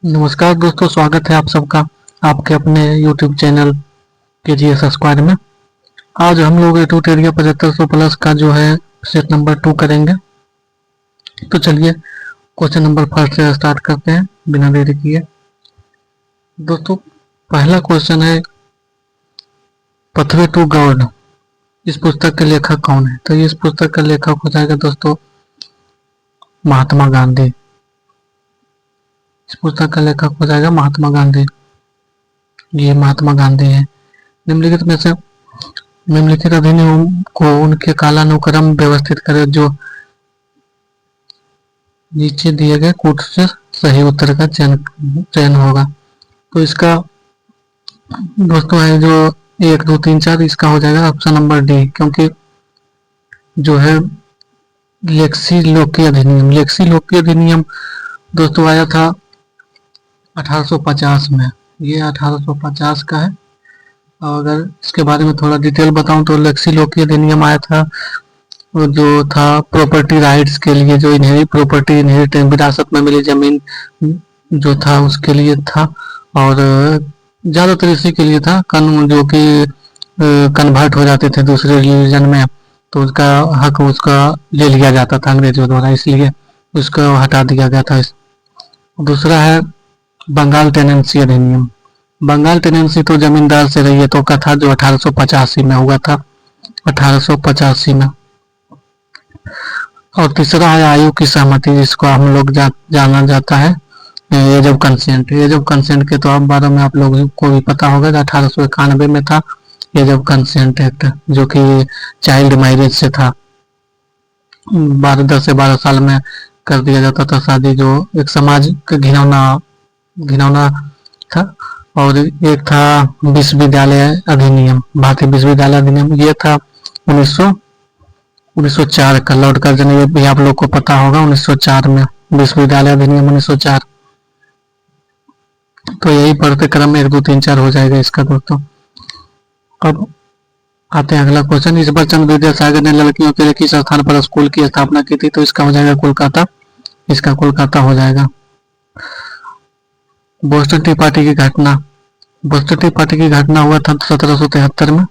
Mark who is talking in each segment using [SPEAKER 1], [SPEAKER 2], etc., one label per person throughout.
[SPEAKER 1] नमस्कार दोस्तों, स्वागत है आप सबका आपके अपने YouTube चैनल KGS स्क्वायर में। आज हम लोग ट्यूटोरियल 7500 प्लस का जो है सेट नंबर 2 करेंगे। तो चलिए क्वेश्चन नंबर फर्स्ट से स्टार्ट करते हैं बिना देरी किए। दोस्तों, पहला क्वेश्चन है पथवे टू गॉड, इस पुस्तक के लेखक कौन है? तो इस पुस्तक का लेखक हो जाएगा दोस्तों महात्मा गांधी। इस पुस्तक का लेखक हो जाएगा महात्मा गांधी। ये महात्मा गांधी है। निम्नलिखित में से निम्नलिखित अधिनियम को उनके कालानुक्रम व्यवस्थित करें जो नीचे दिए गए कूट से सही उत्तर का चयन होगा। तो इसका दोस्तों है जो 1, 2, 3, 4, इसका हो जाएगा ऑप्शन नंबर डी, क्योंकि जो है लेक्सी लोकी अधिनियम दोस्तों आया था 1850 में। ये 1850 का है। और अगर इसके बारे में थोड़ा डिटेल बताऊं तो लेक्सी लोकी अधिनियम आया था जो था प्रॉपर्टी राइट्स के लिए, जो इनहेरिट विरासत में मिली जमीन जो था उसके लिए था, और ज्यादातर इसी के लिए था कानून जो कि कन्वर्ट हो जाते थे दूसरे रिलीजन में, तो उसका हक उसका ले लिया जाता था अंग्रेजों द्वारा, इसलिए उसको हटा दिया गया था। दूसरा है बंगाल टेनेंसी अधिनियम। बंगाल टेनेंसी तो जमींदार से रही है तो का था जो 1885 में हुआ था, 1885 में। और तीसरा है आयु की सहमति, जिसको हम लोग जाना जाता है age of consent. Age of consent के तो आप बारे में आप लोगों को भी पता होगा, 1891 में था एज ऑफ कंसेंट एक्ट, जो कि चाइल्ड मैरिज से था। 10 से 12 साल में कर दिया जाता था शादी, जो एक समाज का घिनौना था। और एक था विश्वविद्यालय अधिनियम, भारतीय विश्वविद्यालय अधिनियम, ये था 1904 का, लॉर्ड कर्जन, ये भी आप लोग को पता होगा, 1904 में विश्वविद्यालय अधिनियम 1904। तो यही पढ़ते क्रम 1, 2, 3, 4 हो जाएगा इसका दोस्तों। अब आते हैं अगला क्वेश्चन। ईश्वर चंद्र विद्यासागर ने लड़कियों के लिए किस स्थान पर स्कूल की स्थापना की थी? तो इसका हो जाएगा कोलकाता। इसका कोलकाता हो जाएगा। बोस्टन टी पार्टी की घटना। बोस्टन टी पार्टी की घटना हुआ था 1773 में।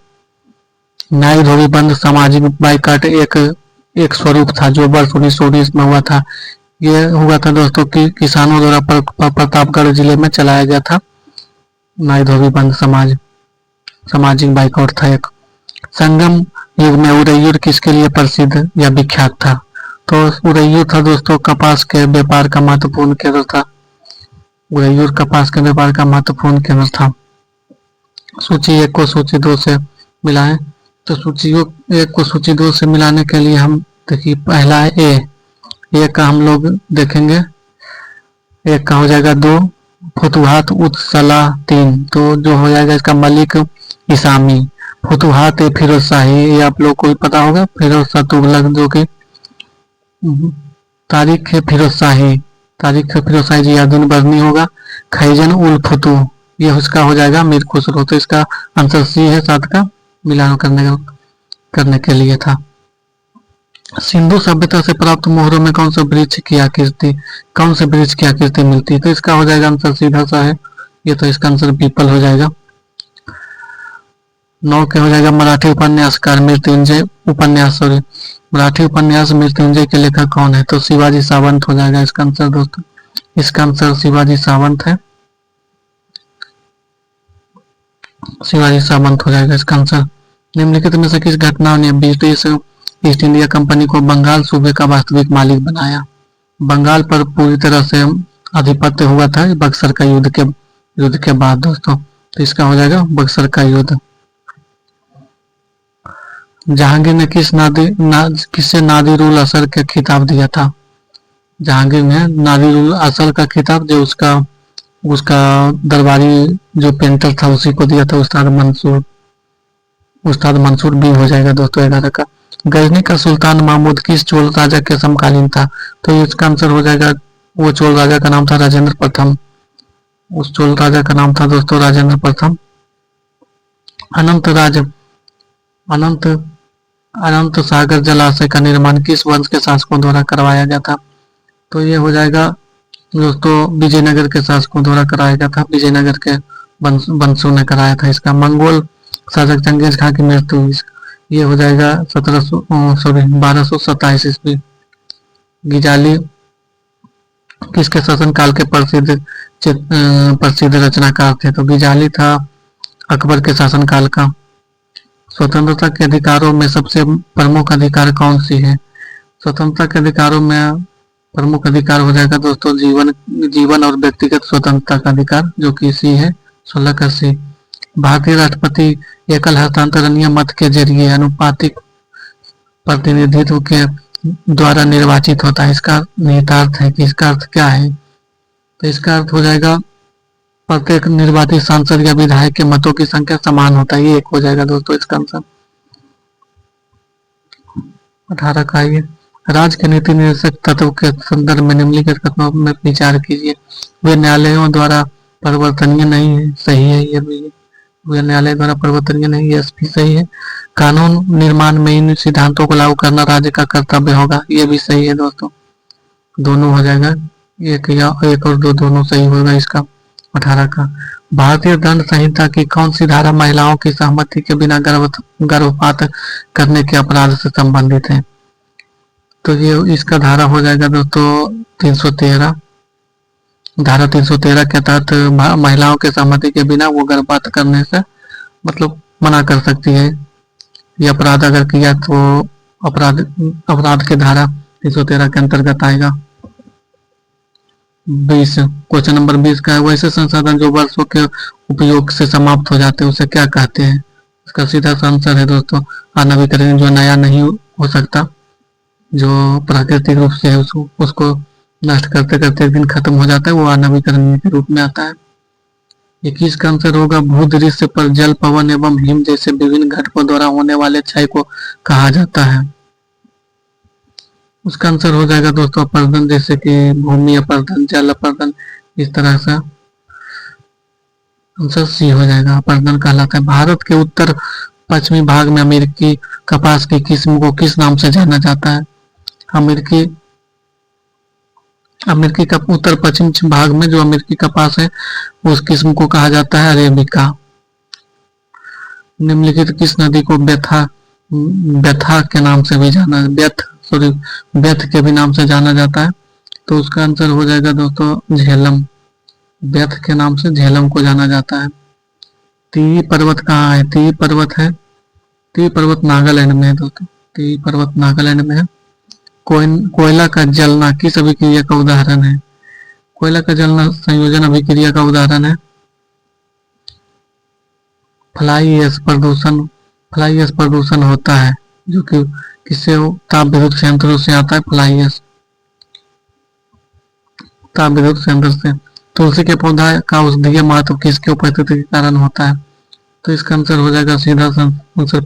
[SPEAKER 1] न्याय धोबी बंद सामाजिक बाइकाट एक स्वरूप था जो वर्ष 1919 में हुआ था। यह हुआ था दोस्तों कि किसानों द्वारा प्रतापगढ़ जिले में चलाया गया था। न्याय धोबी बंद सामाजिक बाइकाट था एक। संगम युग में उदयपुर किसके लिए प्रसिद्ध या विख्यात था? तो उदयपुर था दोस्तों कपास के व्यापार का महत्वपूर्ण केंद्र था। उदयपुर कपास के व्यापार का महत्वपूर्ण केंद्र था। सूची 1 को सूची 2 से मिलाएं। तो सूची 1 को सूची 2 से मिलाने के लिए हम देखिए, पहला है ए का हम लोग देखेंगे। एक का हो जाएगा 2 फुतुहात उत्सला 3, तो जो हो जाएगा इसका मलिक इसामी। फुतुहात फिरोज शाही, ये आप लोग को भी पता होगा, फिरोज शाह तुगलक, जो कि तारीख है फिरोज शाही जियादुन बरनी होगा। खैजन उल फुतू, ये उसका हो जाएगा मीर खुसरो। तो इसका आंसर सी है, 7 का मिलान करने के लिए था। सिंधु सभ्यता से प्राप्त मोहरों में कौन से वृक्ष की आकृति मिलती है? तो इसका हो जाएगा आंसर सीधा सा है, ये तो इसका आंसर पीपल हो जाएगा। 9 के हो जाएगा मराठी उपन्यासकार मृत्युंजय मराठी उपन्यास मृत्युंजय के लेखक कौन है? तो शिवाजी सावंत हो जाएगा इसका आंसर दोस्तों। इसका आंसर शिवाजी सावंत है। शिवाजी सावंत हो जाएगा इसका आंसर। निम्नलिखित में से किस घटना ने ब्रिटिश ईस्ट इंडिया कंपनी को बंगाल सूबे का वास्तविक मालिक बनाया? बंगाल पर पूरी तरह से आधिपत्य हुआ था बक्सर का युद्ध के बाद दोस्तों। तो इसका हो जाएगा बक्सर का युद्ध। जहांगीर ने किससे नादिरुल असर का खिताब दिया था? जहांगीर ने नादिरुल असर का खिताब जो उसका दरबारी जो पेंटर था उसी को दिया था, उस्ताद मंसूर भी हो जाएगा दोस्तों 11 का। गजनी का सुल्तान महमूद किस चोल राजा के समकालीन था? तो इसका आंसर हो जाएगा, वो चोल राजा का नाम था राजेंद्र प्रथम। उस चोल राजा का नाम था दोस्तों राजेंद्र प्रथम। अनंत सागर जलाशय का निर्माण किस वंश के शासकों द्वारा करवाया गया था? तो ये हो जाएगा दोस्तों विजयनगर के शासकों द्वारा कराया गया था, विजयनगर के वंशों ने कराया था इसका। मंगोल शासक चंगेज खां की मृत्यु हुई, ये हो जाएगा 1227 ईस्वी। गिजाली किसके शासन काल के प्रसिद्ध रचनाकार थे? तो गिजाली था अकबर के शासन काल का। स्वतंत्रता के अधिकारों में सबसे प्रमुख अधिकार कौन सी है? स्वतंत्रता के अधिकारों में प्रमुख अधिकार हो जाएगा दोस्तों जीवन और व्यक्तिगत स्वतंत्रता का अधिकार, जो कि सी है 16 भारतीय राष्ट्रपति एकल हस्तांतरणीय मत के जरिए अनुपातिक प्रतिनिधित्व के द्वारा निर्वाचित होता है। इसका निहितार्थ है कि इसका अर्थ क्या है? तो इसका अर्थ हो जाएगा प्रत्येक निर्वाचित सांसद या विधायक के मतों की संख्या समान होता है। ये एक हो जाएगा दोस्तों इसका आंसर। 18 का ये राज्य के नीति निर्देशक तत्व के संदर्भ में निम्नलिखित कथनों में विचार कीजिए। वे न्यायालयों द्वारा परिवर्तनीय नहीं है, सही है ये भी। वे न्यायालय द्वारा परिवर्तनीय नहीं है, भी सही है। कानून निर्माण में इन सिद्धांतों को लागू करना राज्य का कर्तव्य होगा, ये भी सही है दोस्तों। दोनों हो जाएगा, एक और दो दोनों सही होगा इसका। 18 का भारतीय दंड संहिता की कौन सी धारा महिलाओं की सहमति के बिना गर्भपात करने के अपराध से संबंधित है? तो ये इसका धारा हो जाएगा दोस्तों 313। धारा 313 के तहत महिलाओं के सहमति के बिना वो गर्भपात करने से मतलब मना कर सकती है। ये अपराध अगर किया तो अपराध के धारा 313 के अंतर्गत आएगा। 20 क्वेश्चन नंबर 20 का है वैसे संसाधन जो वर्षों के उपयोग से समाप्त हो जाते हैं उसे क्या कहते हैं? इसका सीधा सा आंसर है दोस्तों अनवीकरणीय, जो नया नहीं हो सकता, जो प्राकृतिक रूप से है उसको नष्ट करते करते एक दिन खत्म हो जाता है, वो अनवीकरणीय के रूप में आता है। 21 का आंसर होगा भूदृश्य पर जल, पवन एवं हिम जैसे विभिन्न घटकों द्वारा होने वाले क्षय को कहा जाता है। उसका आंसर हो जाएगा दोस्तों अपर्दन, जैसे कि भूमि अपर्दन, जल अपर्दन, इस तरह से आंसर सी हो जाएगा, अपर्दन कहलाता है। भारत के उत्तर पश्चिमी भाग में अमेरिकी कपास की किस्म को किस नाम से जाना जाता है? अमेरिकी का उत्तर पश्चिम भाग में जो अमेरिकी कपास है उस किस्म को कहा जाता है अरेबिका। निम्नलिखित किस नदी को व्यथा के नाम से भी व्यथ के भी नाम से जाना जाता है? तो उसका आंसर हो जाएगा दोस्तों झेलम। व्यथ के नाम से झेलम को जाना जाता है। टिहरी पर्वत कहाँ है? टिहरी पर्वत नागालैंड में है दोस्तों। टिहरी पर्वत नागालैंड में है। कोयला का जलना किस अभिक्रिया का उदाहरण है? कोयला का जलना संयोजन अभिक्रिया का उदाहरण है। फ्लाई ऐश प्रदूषण होता है, जो कि किससे ताप विद्युत संयंत्रों से आता है। फ्लाई ऐश ताप विद्युत संयंत्र से। तुलसी के पौधा का औषधीय महत्व किसके उपस्थिति के कारण होता है? तो इसका आंसर हो जाएगा सीधा आंसर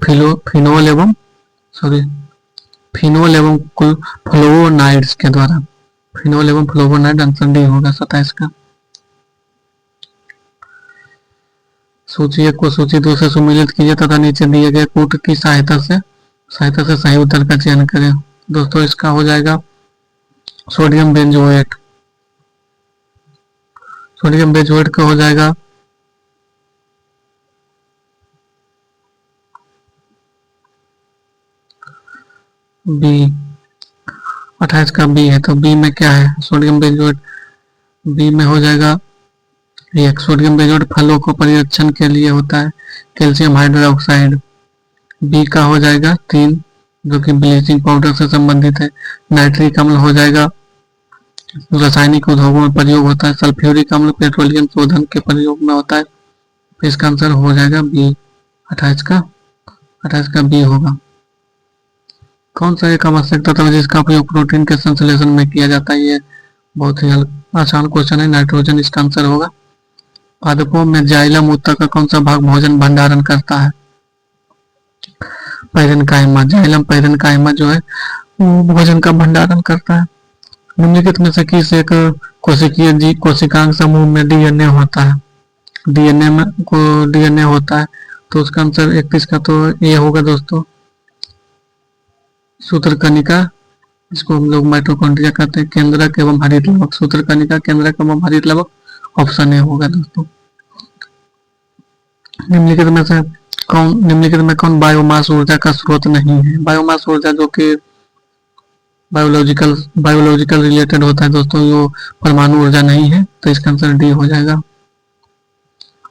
[SPEAKER 1] फिनोल एवं फ्लोवोनाइड्स के द्वारा। फिनोल एवं फ्लोवोनाइड आंसर डी होगा 27 का। सूची 1 को सूची 2 से सुमेलित कीजिए तथा नीचे दिए गए कूट की सहायता से सही उत्तर का चयन करें। दोस्तों इसका हो जाएगा सोडियम बेंजोएट। सोडियम बेंजोएट का हो जाएगा बी। 28 का बी है, तो बी में क्या है? Sodium benzoate. बी में हो जाएगा एक सोडियम बेंजोएट फलों को परिरक्षण के लिए होता है, कैल्शियम हाइड्रोक्साइड। बी का हो जाएगा 3, जो कि ब्लीचिंग पाउडर से संबंधित है। नाइट्रिक अम्ल हो जाएगा रासायनिक उद्योगों में प्रयोग होता है। सल्फ्यूरिक अम्ल पेट्रोलियम शोधन के प्रयोग में होता है। तो इसका आंसर हो जाएगा बी। 28 का बी होगा। कौन सा एक आवश्यक तत्व है जिसका उपयोग प्रोटीन के संश्लेषण में किया जाता है? ये बहुत ही आसान क्वेश्चन है, नाइट्रोजन इसका आंसर होगा। पादपों में जाइलम उत्तक का कौन सा भाग भोजन भंडारण करता है? पैरेन्काइमा। जाइलम पैरेन्काइमा जो है वो भोजन का भंडारण करता है। निम्नलिखित में से किस एक कोशिकीय कोशिकांग समूह में डीएनए होता है? डीएनए होता है, तो उसका आंसर 31 का तो ये होगा दोस्तों सूत्रकनिका इसको हम लोग माइटोकॉन्ड्रिया कहते हैं। केंद्रक एवं हरित लवक, सूत्रकणिका, केंद्रक एवं हरित लवक, ऑप्शन ए होगा दोस्तों। निम्नलिखित में कौन बायोमास ऊर्जा का स्रोत नहीं है? बायोमास ऊर्जा जो कि बायोलॉजिकल रिलेटेड होता है दोस्तों, वो परमाणु ऊर्जा नहीं है, तो इसका आंसर डी हो जाएगा।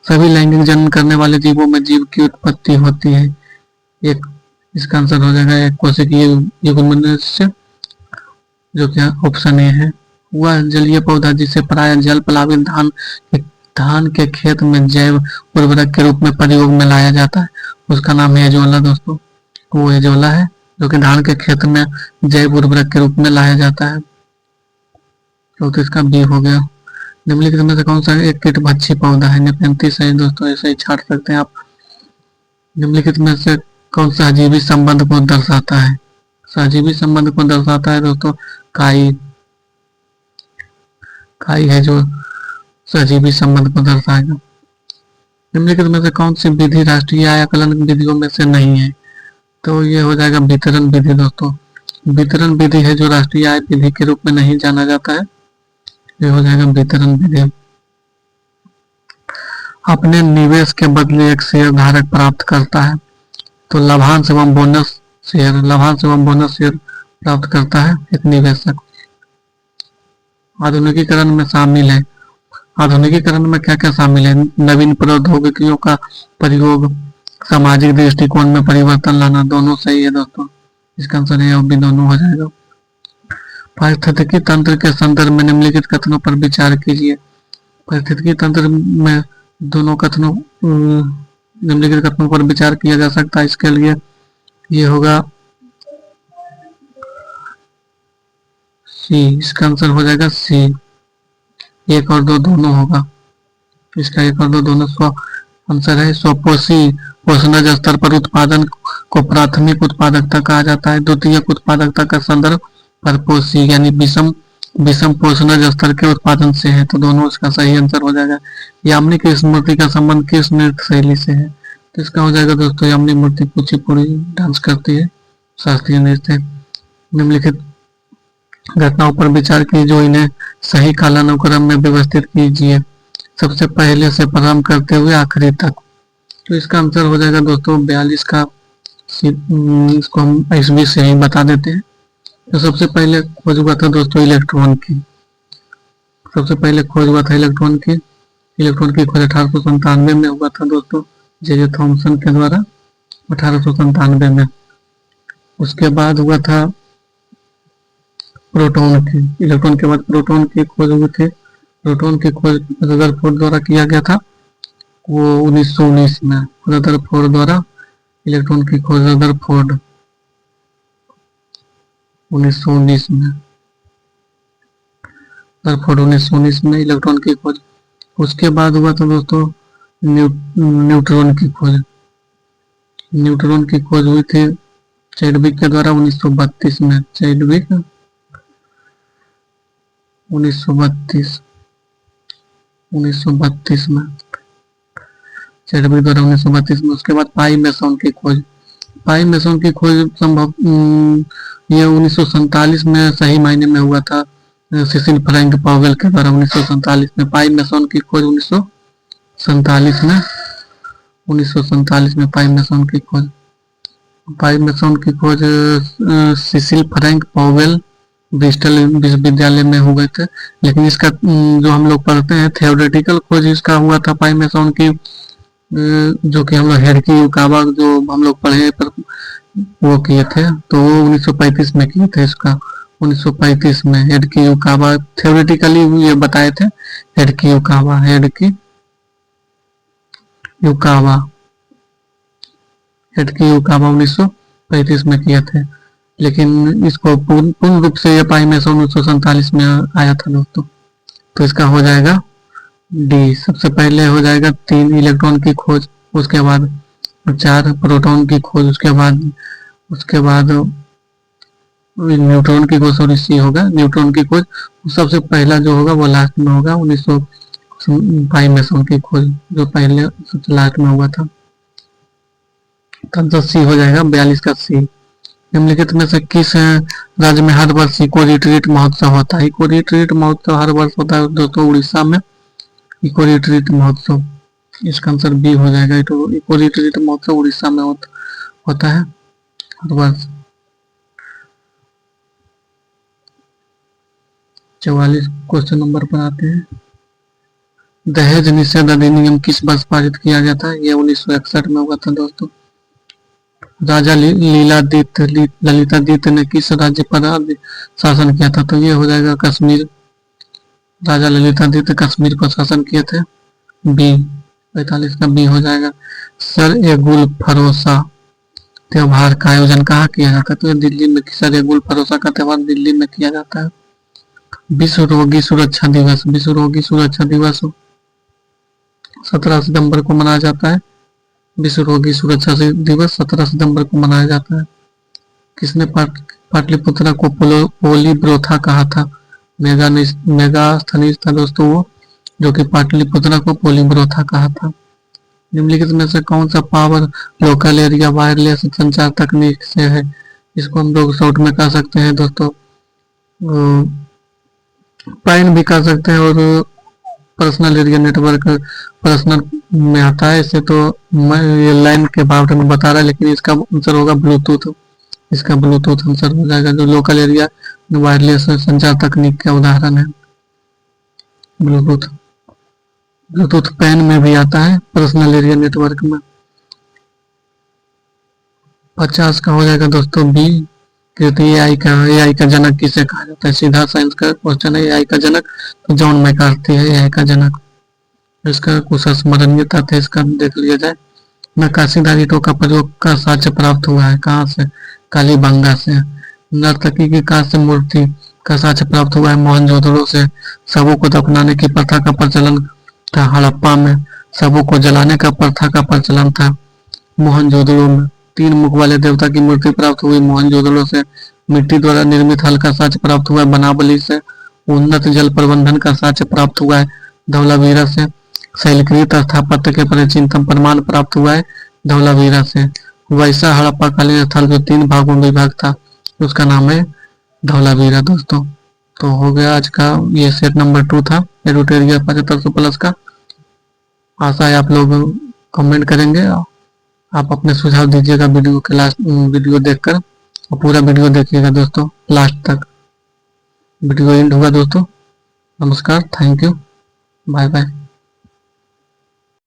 [SPEAKER 1] सभी लैंगिक जन्म करने वाले जीवों में जीव की उत्पत्ति होती है। एक इसका आंसर हो जाएगा एक कोशिकीय युग्मनज, जो कि ऑप्शन ए है। वह जलीय पौधा जिसे प्राय जल प्लावित धान के खेत में जैव उर्वरक के रूप में प्रयोग में लाया जाता है, उसका नाम है एजोला दोस्तों। वो एजोला है जो कि धान के खेत में जैव उर्वरक के रूप में लाया जाता है। तो इसका बी हो गया। निम्नलिखित में से कौन सा एक कीटभक्षी पौधा है? नेपेंथिस है दोस्तों, ऐसे ही छाट सकते हैं आप। निम्नलिखित में से कौन सा सजीवी संबंध को दर्शाता है? सजीवी संबंध को दर्शाता है दोस्तों काई है जो सजीवी संबंध को दर्शाएगा। निम्नलिखित में से कौन सी विधि राष्ट्रीय आय आकलन विधियों में से नहीं है? तो ये हो जाएगा वितरण विधि दोस्तों। वितरण विधि है जो राष्ट्रीय आय विधि के रूप में नहीं जाना जाता है, ये हो जाएगा वितरण विधि। अपने निवेश के बदले एक शेयर धारक प्राप्त करता है, तो लाभांश एवं बोनस शेयर प्राप्त करता है एक निवेशक। आधुनिकीकरण में शामिल है। आधुनिकीकरण में क्या क्या शामिल है? नवीन प्रौद्योगिकियों का प्रयोग, सामाजिक दृष्टिकोण में परिवर्तन लाना, दोनों सही है दोस्तों। इसका आंसर है भी दोनों हो जाएगा। पारिस्थितिकी तंत्र के संदर्भ में निम्नलिखित कथनों पर विचार कीजिए। पारिस्थितिकी तंत्र में दोनों कथनों निम्नलिखित कथनों पर विचार किया जा सकता है। इसके लिए ये होगा सी, इसका आंसर हो जाएगा सी। एक और दो दोनों होगा, इसका एक और दो दोनों आंसर है। स्वपोषी पोषणज स्तर पर उत्पादन को प्राथमिक उत्पादकता कहा जाता है। द्वितीयक उत्पादकता का संदर्भ परपोषी यानी विषम पोषणज स्तर के उत्पादन से है, तो दोनों इसका सही आंसर हो जाएगा। यामिनी की स्मृति का संबंध किस नृत्य शैली से है? तो इसका हो जाएगा दोस्तों यामिनी मूर्ति कुचिपुड़ी डांस करती है, शास्त्रीय नृत्य। निम्नलिखित घटनाओं पर विचार कीजिए जो इन्हें सही कालानुक्रम में व्यवस्थित कीजिए, सबसे पहले से प्रारंभ करते हुए आखिरी तक। तो इसका आंसर हो जाएगा दोस्तों 42 का। इसको हम ईस्वी से ही बता देते हैं। तो सबसे पहले खोज हुआ था दोस्तों इलेक्ट्रॉन की। सबसे पहले खोज हुआ था इलेक्ट्रॉन की खोज 1897 में हुआ था दोस्तों, जे थॉमसन के द्वारा 1897 में। उसके बाद हुआ था प्रोटॉन की। इलेक्ट्रॉन के बाद प्रोटॉन की खोज हुई थी। प्रोटॉन की खोज रदरफोर्ड द्वारा किया गया था, वो 1919 में। रदरफोर्ड द्वारा इलेक्ट्रॉन की खोज रदरफोर्ड 1919 में। रदरफोर्ड 1919 में इलेक्ट्रॉन की खोज। उसके बाद हुआ था दोस्तों न्यूट्रॉन की खोज। न्यूट्रॉन की खोज हुई थी चैडविक के द्वारा 1932 में। चैडविक 1932 में चैडविक द्वारा 1932 में। उसके बाद पाई मेसोन की खोज। पाई मेसोन की खोज संभव ये 1947 में सही मायने में हुआ था, सिसिल फ्रैंक पावेल के द्वारा 1947 में। पाई मेसोन की खोज 1947 में पाई मेसोन की खोज। पाई मेसोन की खोज सिसिल फ्रैंक पावेल ब्रिस्टल विश्वविद्यालय में हुए थे। लेकिन इसका जो हम लोग पढ़ते हैं थ्योरेटिकल खोज इसका हुआ था पाई मेसोन की, जो कि हम लोग हेडकी युकावा जो हम लोग पढ़े पर वो किए थे, तो वो 1935 में किए थे। इसका 1935 में हेडकी युकावा थ्योरेटिकली ये बताए थे। हेडकी युकावा 1935 में किए थे। लेकिन इसको पूर्ण रूप से ये पाई मेसोन 1947 में आया था दोस्तों। तो इसका हो जाएगा डी। सबसे पहले हो जाएगा 3 इलेक्ट्रॉन की खोज, उसके बाद 4 प्रोटॉन की खोज, उसके बाद न्यूट्रॉन की खोज। और सी होगा न्यूट्रॉन की खोज सबसे पहला जो होगा वो लास्ट में होगा। 1900 पाई मेसोन की खोज जो पहले सबसे लास्ट में हुआ था। तो सी हो जाएगा 42 का सी। निम्नलिखित में से किस राज्य में हर वर्ष इको रिट्रीट महोत्सव होता है? इको रिट्रीट महोत्सव हर वर्ष होता है दोस्तों उड़ीसा में इको रिट्रीट महोत्सव। इसका आंसर बी हो जाएगा। इको रिट्रीट महोत्सव उड़ीसा में होता है हर वर्ष। 44 क्वेश्चन नंबर पर आते हैं। दहेज निषेध अधिनियम किस वर्ष पारित किया गया था? यह 1961 में हुआ था दोस्तों। राजा ललितादित्य ने किस राज्य पर शासन किया था? तो ये हो जाएगा कश्मीर। राजा ललितादित्य कश्मीर पर शासन किए थे। बी 45 का बी हो जाएगा। सर ए गुल फरोसा त्योहार का आयोजन कहाँ किया जाता है? तो दिल्ली में। सर ए गुल फरोसा का त्योहार दिल्ली में किया जाता है। विश्व रोगी सुरक्षा दिवस। विश्व रोगी सुरक्षा दिवस 17 सितंबर को मनाया जाता है। विश्व रोगी सुरक्षा दिवस 17 सितंबर को मनाया जाता है। किसने पाटलिपुत्रा को पोलीब्रोथा कहा था? मेगास्थनीज था दोस्तों वो, जो कि पाटलिपुत्रा को पोलीब्रोथा कहा था। निम्नलिखित में से कौन सा पावर लोकल एरिया वायरलेस संचार तकनीक से है? इसको हम लोग शॉर्ट में कह सकते हैं दोस्तों पाइन भी कह सकते हैं, और पर्सनल एरिया नेटवर्क पर्सनल में आता है। इसे तो मैं ये लाइन के बारे में बता रहा है, लेकिन इसका आंसर होगा ब्लूटूथ। इसका ब्लूटूथ आंसर हो जाएगा, जो लोकल एरिया वायरलेस संचार तकनीक का उदाहरण है ब्लूटूथ। ब्लूटूथ पैन में भी आता है, पर्सनल एरिया नेटवर्क में। 50 का हो जाएगा दोस्तों बी। कहते हैं एआई का जनक किसे कहा जाता है? सीधा साइंस का क्वेश्चन है। एआई का जनक तो जॉन मैकार्थी है एआई का जनक। इसका कुछ स्मरणीय तथ्य इसका देख लिया जाए। नक्काशीदार ईंटों का प्रयोग का साक्ष्य प्राप्त हुआ है कहाँ से? कालीबंगा से। नर्तकी की कांस्य मूर्ति का साक्ष्य प्राप्त हुआ है मोहनजोदड़ो से। शवों को दफनाने की प्रथा का प्रचलन था हड़प्पा में। शवों को जलाने का प्रथा का प्रचलन था मोहनजोदड़ो में। 3 मुख वाले देवता की मूर्ति प्राप्त हुई मोहनजोदड़ो से। मिट्टी द्वारा निर्मित हल का साक्ष्य प्राप्त हुआ है बनावली से। उन्नत जल प्रबंधन का साक्ष्य प्राप्त हुआ है धौलावीरा से। शैलकृत स्थापत्य के प्राचीनतम प्रमाण प्राप्त हुआ है धौलावीरा से। वैसा हड़प्पा कालीन स्थल जो 3 भागों में विभाग था, उसका नाम है धौलावीरा दोस्तों। तो हो गया आज का ये सेट नंबर 2 था एडुटेरिया 7500 प्लस का। आशा है आप लोग कमेंट करेंगे। आप अपने सुझाव दीजिएगा वीडियो के लास्ट वीडियो देखकर, और पूरा वीडियो देखिएगा दोस्तों लास्ट तक। वीडियो एंड होगा दोस्तों। नमस्कार, थैंक यू, बाय बाय।